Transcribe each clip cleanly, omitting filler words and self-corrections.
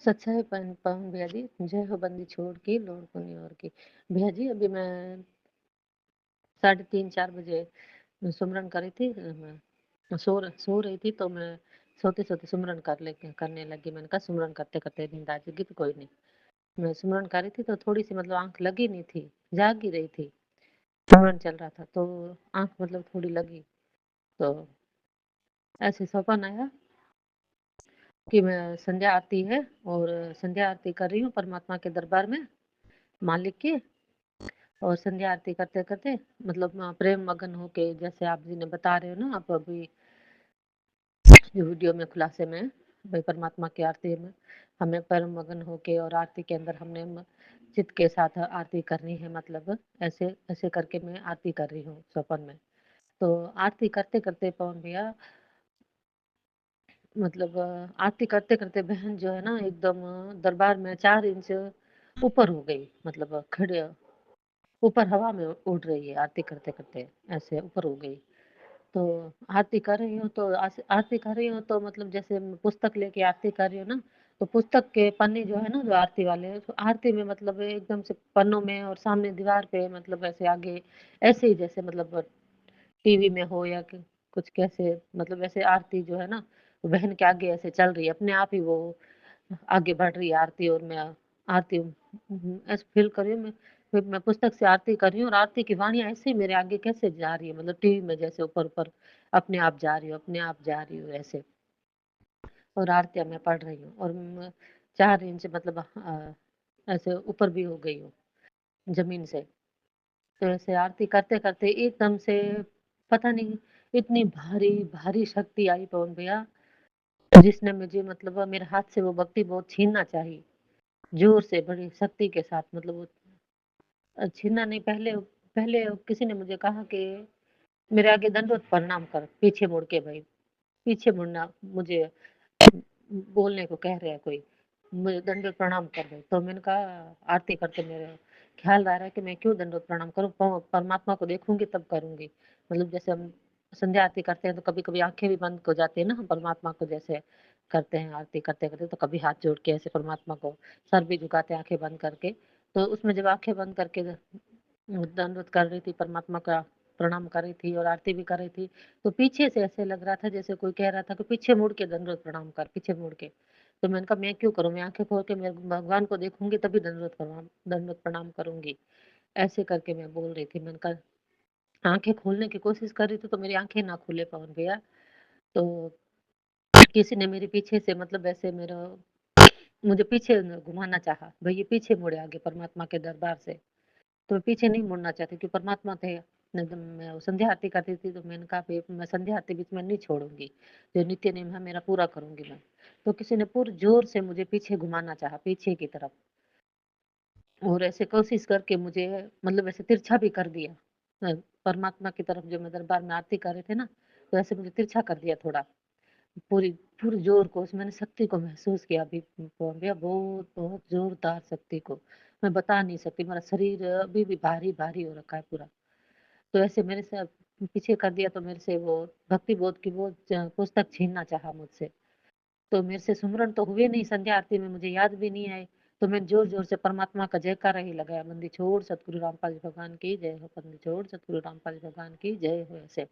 सच्चा है पवन भैया जी, जय हो बंदी छोड़ के लोड को नहीं और की। भैया जी अभी मैं 3:30-4 बजे सुमरन करी थी। मैं सो रही थी तो मैं सोते-सोते सुमरन करने लगी। मैंने कहा सुमरन करते-करते नींद आ जाएगी तो कोई नहीं। मैं सुमरन कर रही थी तो थोड़ी-सी मतलब आँख लगी नहीं थी, जाग ही रही थी। सुमरन चल रहा था तो आँख मतलब थोड़ी लगी। तो ऐसे सपन आया कि मैं संध्या आरती है और संध्या आरती कर रही हूँ परमात्मा के दरबार में, मालिक के। और संध्या आरती करते-करते मतलब प्रेम मगन होके जैसे आप जी ने बता रहे हो ना आप अभी जो वीडियो में खुलासे में भाई परमात्मा की आरती में हमें परम मगन होके और आरती के अंदर हमने चित्त के साथ आरती करनी है मतलब ऐसे ऐसे करके मैं आरती कर रही हूँ स्वपन में। तो आरती करते-करते पवन भैया मतलब आरती करते-करते बहन जो है ना एकदम दरबार में 4 इंच ऊपर हो गई मतलब खड़े ऊपर हवा में उड़ रही है आरती करते-करते, ऐसे ऊपर हो गई। तो आरती कर रही हूँ तो आरती कर रही हूँ तो मतलब जैसे मैं पुस्तक लेके आरती कर रही हूँ ना, तो पुस्तक के पन्ने जो है ना जो आरती वाले, तो आरती में मतलब एकदम से पन्नों में और सामने दीवार पे मतलब ऐसे आगे ऐसे ही जैसे मतलब टीवी में हो या कुछ कैसे मतलब ऐसे आरती जो है ना, बहन के आगे ऐसे चल रही है, अपने आप ही वो आगे बढ़ रही है आरती और मैं आरती ऐसे फ़ील कर रही हूँ मैं पुस्तक से आरती कर रही हूँ और आरती की वाणियाँ ऐसे ही मेरे आगे कैसे जा रही है मतलब टीवी में जैसे ऊपर-ऊपर अपने आप जा रही हूँ अपने आप जा रही हूँ ऐसे। और आरतियाँ मैं पढ़ रही हूँ और 4 इंच मतलब ऐसे ऊपर भी हो गई हूँ ज़मीन से। तो ऐसे आरती करते-करते एकदम से पता नहीं इतनी भारी, भारी शक्ति आई पवन भैया, जिसने मुझे मतलब मेरे हाथ से वो भक्ति बहुत छीनना चाही। ज़ोर से बड़ी शक्ति के साथ मतलब वो छीना नहीं पहले पहले किसी ने मुझे कहा कि मेरे आगे दंडवत प्रणाम कर, पीछे मुड़ के भई, पीछे मुड़ना मुझे बोलने को कह रहे हैं कोई, मुझे दंडवत प्रणाम कर भई। तो मैंने कहा आरती करके मेरे ख़्याल आ रहा है कि मैं क्यों दंडवत प्रणाम करूँ, परमात्मा को देखूँगी तब करूँगी। मतलब जैसे हम संध्या आरती करते हैं तो कभी-कभी आँखें भी बंद हो जाती है ना, हम परमात्मा को जैसे करते हैं आरती करते-करते तो कभी हाथ जोड़ के ऐसे परमात्मा को सर भी झुकाते हैं आँखें बंद करके। तो उसमें जब आँखें बंद करके दंडवत कर रही थी, परमात्मा का प्रणाम कर रही थी और आरती भी कर रही थी, तो पीछे से ऐसे लग रहा था जैसे कोई कह रहा था कि पीछे मुड़ के दंडवत प्रणाम कर, पीछे मुड़ के। तो मैंने कहा मैं क्यों करूँ? मैं आँखें खोल के मैं भगवान को देखूँगी तभी दंडवत प्रणाम करूँगी। ऐसे करके मैं बोल रही थी। मैंने कहा आँखें खोलने की कोशिश कर रही थी तो मेरी आँखें ना खुले पवन भैया। तो किसी ने मेरे पीछे से मतलब ऐसे मेरा मुझे पीछे घुमाना चाहा, भई ये पीछे मुड़े आगे परमात्मा के दरबार से। तो मैं पीछे नहीं मुड़ना चाहती कि परमात्मा थे। नहीं तो मैं संध्या आरती करती थी तो मैंने कहा भई मैं संध्या आरती बीच में नहीं छोड़ूँगी। जो नित्य नेम है मेरा पूरा करूँगी मैं। तो किसी ने पुर ज़ोर से मुझे पीछे घुमाना चाहा, पीछे की तरफ और ऐसे कोशिश करके मुझे मतलब ऐसे तिरछा भी कर दिया। परमात्मा की तरफ जो मैं दरबार में आरती कर रहे थे ना, तो ऐसे मुझे तिरछा कर दिया थोड़ा। पूरी पूरे ज़ोर को मैंने शक्ति को महसूस किया अभी भैया बहुत, बहुत ज़ोरदार शक्ति को। मैं बता नहीं सकती, मेरा शरीर अभी भी भारी-भारी हो रखा है पूरा। तो ऐसे मेरे से पीछे कर दिया तो मेरे से वो भक्ति बोध की वो पुस्तक छीनना चाहा मुझसे। तो मेरे से सुमिरन तो हुए नहीं संध्या आरती में मुझे याद भी नहीं आए। तो मैं ज़ोर-ज़ोर से परमात्मा का जयकारा ही लगाया, बंदी छोड़ सतगुरु रामपाल जी भगवान की जय हो, बंदी छोड़ सतगुरु रामपाल जी भगवान की जय हो ऐसे।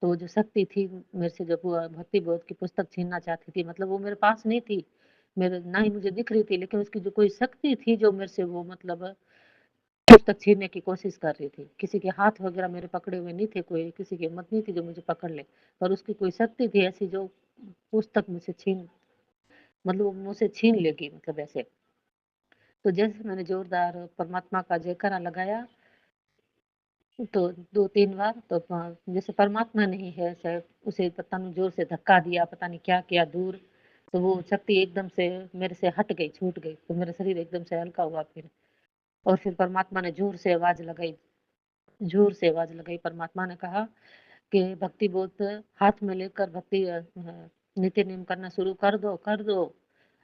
तो वो जो शक्ति थी मेरे से जो भक्ति बोध की पुस्तक छीनना चाहती थी मतलब वो मेरे पास नहीं थी। मेरे ना ही मुझे दिख रही थी लेकिन उसकी जो कोई शक्ति थी जो मेरे से वो मतलब पुस्तक छीनने की कोशिश कर रही थी। किसी के हाथ वग़ैरह मेरे पकड़े हुए नहीं थे कोई, किसी की हिम्मत नहीं थी जो मुझे पकड़ ले। पर उसकी कोई शक्ति थी ऐसी जो पुस्तक मुझसे छीन मतलब वो मुझसे छीन लेगी मतलब ऐसे। तो जैसे मैंने ज़ोरदार परमात्मा का जयकारा लगाया तो 2-3 बार तो जैसे परमात्मा नहीं है शायद उसे पता नहीं ज़ोर से धक्का दिया, पता नहीं क्या किया दूर, तो वो शक्ति एकदम से मेरे से हट गई, छूट गई, तो मेरा शरीर एकदम से हल्का हुआ फिर। और फिर परमात्मा ने ज़ोर से आवाज़ लगाई परमात्मा ने कहा कि भक्ति बोध हाथ में लेकर भक्ति नित्य नेम करना शुरू कर दो,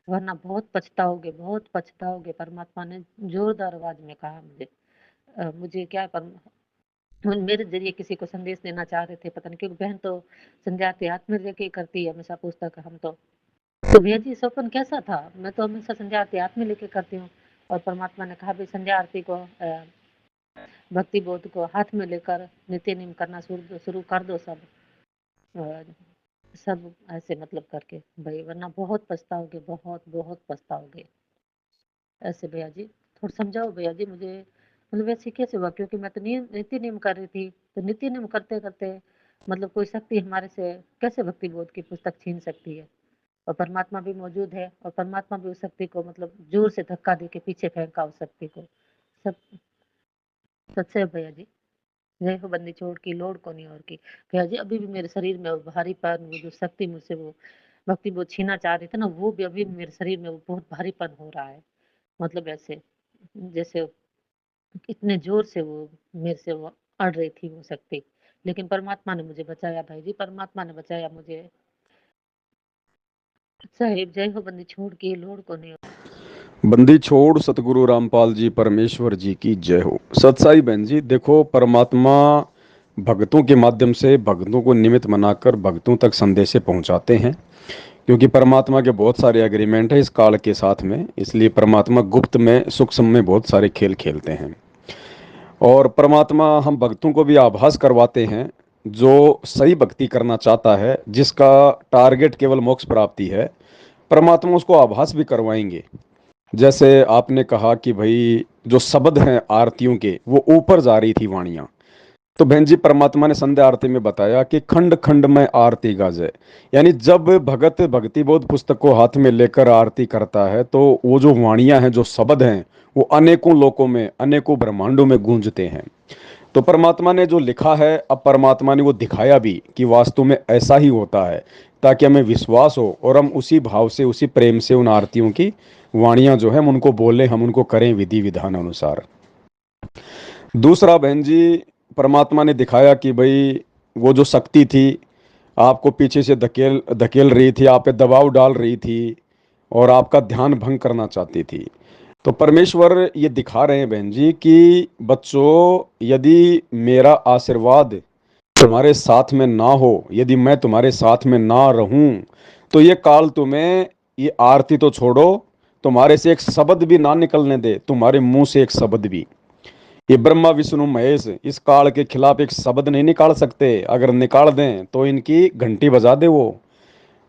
वरना बहुत पछताओगे परमात्मा ने ज़ोरदार आवाज़ में कहा मुझे। मुझे क्या पर मेरे ज़रिए किसी को संदेश देना चाह रहे थे, पता नहीं क्योंकि बहन तो संध्या आरती हाथ में लेके ही करती है हमेशा पुस्तक हम तो। तो भैया जी सपन कैसा था? मैं तो हमेशा संध्या आरती हाथ में लेके करती हूँ और परमात्मा ने कहा भी संध्या आरती को भक्ति बोध को हाथ में लेकर नित्य नेम करना शुरू कर दो सब। अ, सब ऐसे मतलब करके भाई, वरना बहुत पछताओगे, बहुत बहुत पछताओगे। ऐसे भैया जी थोड़ा समझाओ भैया जी मुझे, मतलब ऐसे कैसे हुआ? क्योंकि मैं तो नियम नित्य नियम कर रही थी, तो नित्य नियम करते करते मतलब कोई शक्ति हमारे से कैसे भक्ति बोध की पुस्तक छीन सकती है? और परमात्मा भी मौजूद है और परमात्मा भी उस शक्ति को मतलब जोर से धक्का दे के पीछे फेंका उस शक्ति को। सब सच है भैया जी। जय हो बंदी छोड़ की लोड को नहीं और की। भैया जी अभी भी मेरे शरीर में वो भारीपन, वो जो शक्ति मुझसे वो भक्ति वो छीना चाह रही थी ना, वो भी अभी भी मेरे शरीर में वो बहुत भारीपन हो रहा है। मतलब ऐसे जैसे इतने जोर से वो मेरे से वो अड़ रही थी वो शक्ति। लेकिन परमात्मा ने मुझे बचाया भाई जी, परमात्मा ने बचाया मुझे। साहिब जय हो बंदी छोड़ की लोड को नहीं। बंदी छोड़ सतगुरु रामपाल जी परमेश्वर जी की जय हो। सत्साई बहन जी, देखो परमात्मा भक्तों के माध्यम से भक्तों को निमित्त बनाकर भक्तों तक संदेशे पहुंचाते हैं, क्योंकि परमात्मा के बहुत सारे एग्रीमेंट है इस काल के साथ में। इसलिए परमात्मा गुप्त में सूक्ष्म में बहुत सारे खेल खेलते हैं। और परमात्मा हम भक्तों को भी आभास करवाते हैं। जो सही भक्ति करना चाहता है, जिसका टारगेट केवल मोक्ष प्राप्ति है, परमात्मा उसको आभास भी करवाएंगे। जैसे आपने कहा कि भाई जो शब्द हैं आरतियों के, वो ऊपर जा रही थी वाणियां। तो बहन जी, परमात्मा ने संध्या आरती में बताया कि खंड खंड में आरती गाजे। यानी जब भगत भक्ति बोध पुस्तक को हाथ में लेकर आरती करता है, तो वो जो वाणियां हैं, जो शब्द हैं, वो अनेकों लोकों में, अनेकों ब्रह्मांडों में गूंजते हैं। तो परमात्मा ने जो लिखा है, अब परमात्मा ने वो दिखाया भी कि वास्तव में ऐसा ही होता है, ताकि हमें विश्वास हो और हम उसी भाव से, उसी प्रेम से उन आरतियों की वाणियां जो है हम उनको बोलें, हम उनको करें विधि विधान अनुसार। दूसरा बहन जी, परमात्मा ने दिखाया कि भाई वो जो शक्ति थी, आपको पीछे से धकेल धकेल रही थी, आप पे दबाव डाल रही थी और आपका ध्यान भंग करना चाहती थी। तो परमेश्वर ये दिखा रहे हैं बहन जी कि बच्चों, यदि मेरा आशीर्वाद तुम्हारे साथ में ना हो, यदि मैं तुम्हारे साथ में ना रहूं, तो ये काल तुम्हें, ये आरती तो छोड़ो, तुम्हारे से एक शब्द भी ना निकलने दे, तुम्हारे मुंह से एक शब्द भी। ये ब्रह्मा विष्णु महेश इस काल के खिलाफ एक शब्द नहीं निकाल सकते। अगर निकाल दें तो इनकी घंटी बजा दे वो।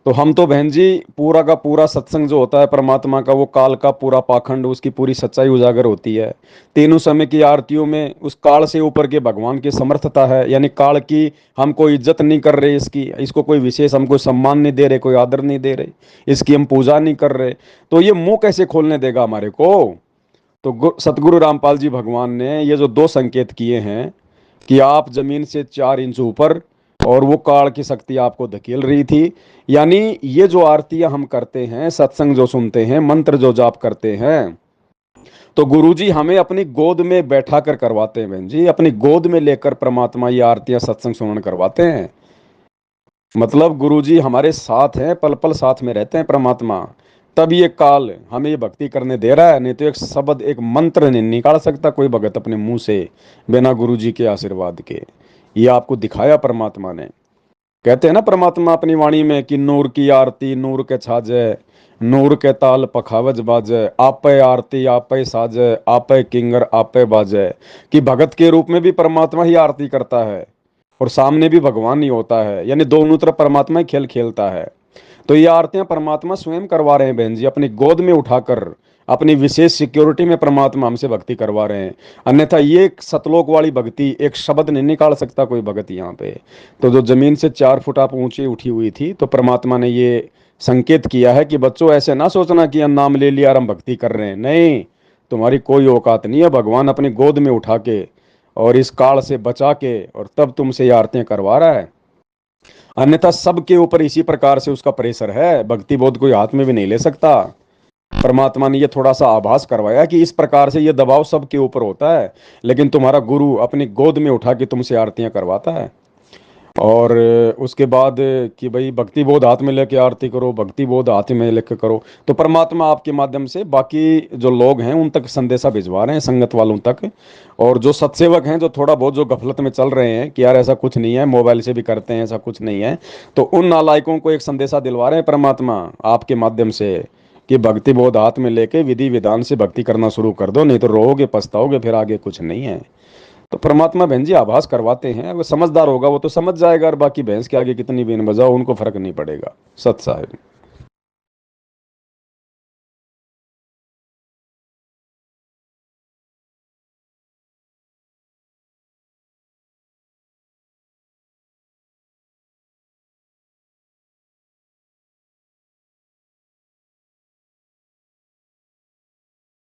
तो हम तो बहन जी, पूरा का पूरा सत्संग जो होता है परमात्मा का, वो काल का पूरा पाखंड, उसकी पूरी सच्चाई उजागर होती है। तीनों समय की आरतियों में उस काल से ऊपर के भगवान की समर्थता है। यानी काल की हम कोई इज्जत नहीं कर रहे, इसकी, इसको कोई विशेष हम कोई सम्मान नहीं दे रहे, कोई आदर नहीं दे रहे, इसकी हम पूजा नहीं कर रहे। तो ये मुंह कैसे खोलने देगा हमारे को? तो सतगुरु रामपाल जी भगवान ने ये जो दो संकेत किए हैं कि आप जमीन से 4 इंच ऊपर, और वो काल की शक्ति आपको धकेल रही थी। यानी ये जो आरतियां हम करते हैं, सत्संग जो सुनते हैं, मंत्र जो जाप करते हैं, तो गुरुजी हमें अपनी गोद में बैठा कर करवाते हैं। बहन जी, अपनी गोद में लेकर परमात्मा ये आरतियां सत्संग सुनन करवाते हैं। मतलब गुरुजी हमारे साथ हैं, पल पल साथ में रहते हैं परमात्मा। तब ये काल हमें ये भक्ति करने दे रहा है। नहीं तो एक शब्द, एक मंत्र नहीं निकाल सकता कोई भगत अपने मुंह से बिना गुरुजी के आशीर्वाद के। ये आपको दिखाया परमात्मा ने। कहते हैं ना परमात्मा अपनी वाणी में कि नूर की आरती नूर के छाजे, नूर के ताल पखावज बाजे, आपे आरती आपे साजे, आपे किंगर आपे बाजे। कि भगत के रूप में भी परमात्मा ही आरती करता है और सामने भी भगवान ही होता है। यानी दोनों तरफ परमात्मा ही खेल खेलता है। तो ये आरतियां परमात्मा स्वयं करवा रहे हैं बहन जी, अपनी गोद में उठाकर, अपनी विशेष सिक्योरिटी में परमात्मा हमसे भक्ति करवा रहे हैं। अन्यथा ये एक सतलोक वाली भक्ति, एक शब्द नहीं निकाल सकता कोई भगत यहाँ पे। तो जो जमीन से 4 फुट आप ऊंची उठी हुई थी, तो परमात्मा ने ये संकेत किया है कि बच्चों ऐसे ना सोचना कि हम नाम ले लिया और हम भक्ति कर रहे हैं। नहीं, तुम्हारी कोई औकात नहीं है। भगवान अपनी गोद में उठा के और इस काल से बचा के और तब तुमसे ये आरतियां करवा रहा है। अन्यथा सबके ऊपर इसी प्रकार से उसका प्रेशर है, भक्ति बोध कोई हाथ में भी नहीं ले सकता। परमात्मा ने ये थोड़ा सा आभास करवाया कि इस प्रकार से ये दबाव सबके ऊपर होता है, लेकिन तुम्हारा गुरु अपनी गोद में उठा के तुमसे आरतियां करवाता है। और उसके बाद कि भाई भक्ति बोध हाथ में लेके आरती करो, भक्ति बोध हाथ में लेके करो। तो परमात्मा आपके माध्यम से बाकी जो लोग हैं उन तक संदेशा भिजवा रहे हैं, संगत वालों तक। और जो सत्सेवक हैं जो थोड़ा बहुत जो गफलत में चल रहे हैं कि यार ऐसा कुछ नहीं है, मोबाइल से भी करते हैं, ऐसा कुछ नहीं है, तो उन नालायकों को एक संदेशा दिलवा रहे हैं परमात्मा आपके माध्यम से कि भक्ति बोध हाथ में लेके विधि विधान से भक्ति करना शुरू कर दो, नहीं तो रोओगे पछताओगे, फिर आगे कुछ नहीं है। तो परमात्मा बहन जी आभास करवाते हैं, अगर समझदार होगा वो तो समझ जाएगा, और बाकी भैंस के आगे कितनी बीन बजाओ उनको फर्क नहीं पड़ेगा। सत साहिब।